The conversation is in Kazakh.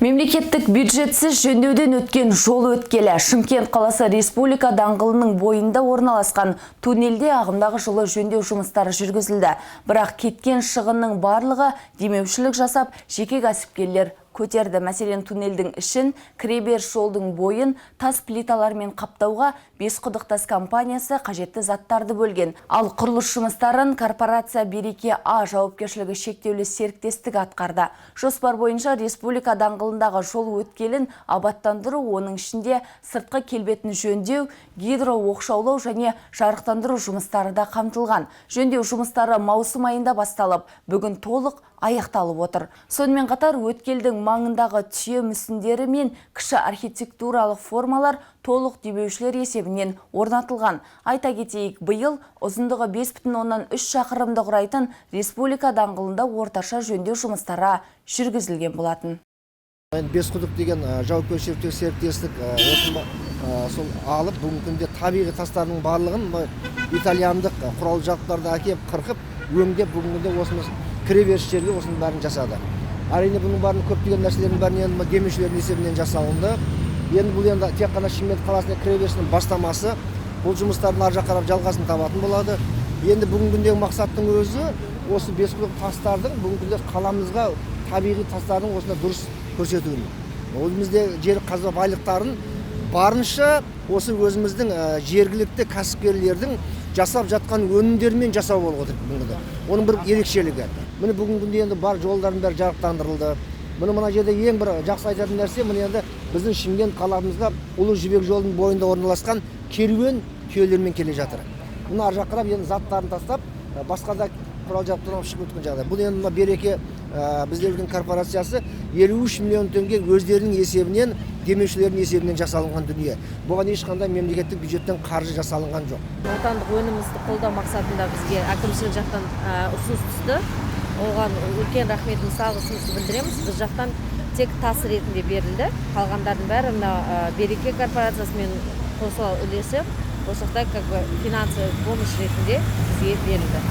Мемлекеттік бюджетсіз жөндеуден өткен жол өткелі Шымкент қаласы Республика даңғылының бойында орналасқан туннелде ағымдағы жылы жөндеу жұмыстары жүргізілді. Бірақ кеткен шығынның барлығы демеушілік жасап, жеке кәсіпкерлер көтерді. Мәселен, туннелдің ішін, кіреберіс жолдың бойын тас плиталармен қаптауға Бесқұдық тас компаниясы қажетті заттарды бөлген. Ал құрылыс жұмыстарын корпорация Береке А жауапкершілігі шектеулі серіктестік атқарды. Жоспар бойынша республика даңғылындағы жол өткелін абаттандыру, оның ішінде сыртқы келбетін жөндеу, гидро-оқшаулау және жарықтандыру жұмыстары да қамтылған. Жөндеу жұмыстары маусым айында басталып, бүгін толық аяқталып отыр. Сонымен қатар өткелдің маңындағы түйе мүсіндері мен кіші архитектуралық формалар толық демеушілер есебінен орнатылған. Айта кетейік, биыл ұзындығы 5,3 шақырымды құрайтын республика даңғылында орташа жөндеу жұмыстары жүргізілген болатын. Бесқұдық деген жауапкершілікті серіктестік сол алып, бүгінгі күнде табиғи тастардың барлығын итальяндық құрал жабдықтарды әкеп қырқып, өңдеп бүгінгі күнде осымыз кіреберіс жерге осының бәрін жасады. Әрине бұның бәрін көптеген нәрселердің бәрін демеушілердің есебінен жасалынды. Енді бұл енді тек қана Шымкент қаласының кіреберісінің бастамасы. Бұл жұмыстардың ар жақ қарап жалғасын табатын болады. Енді бүгінгі күндегі мақсаттың өзі осы Бесқұдық тастардың бүгінгі күнде қаламызға табиғи тастардың осында дұрыс көрсетуін. Өзімізде жер қазба байлықтарын барынша осы өзіміздің жергілікті кәсіпкерлердің жасап жатқан өнімдермен жасау болып отыр бүгінгі. Оның бір ерекшелігі. Міне бүгінгі күнде енді бар жолдардың бәрі жарықтандырылды. Мына жерде ең бір жақсы айтатын нәрсе, міне енді біздің Шымкент қаламызға Ұлы Жібек жолының бойында орналасқан керуен түйелермен келе жатыр. Мұны ар жақ қарап енді заттарын тастап, басқа да құрал жабдықтардан шығып өткен жағдай. Бұл енді Береке біздердің корпорациясы 53 миллион теңге өздерінің есебінен, демеушілердің есебінен жасалынған дүние. Бұған ешқандай мемлекеттік бюджеттен қаржы жасалынған жоқ. Отандық өнімімізді қолдау мақсатында бізге әкімшілік жақтан ұсыныс түсті. Оған үлкен рахметімізді, алғысымызды білдіреміз. Біз жақтан тек тас ретінде берілді. Қалғандардың бәрі Береке корпорациясымен қосыла үлесі осы жақта финансовый помощь ретінде бізге берілді.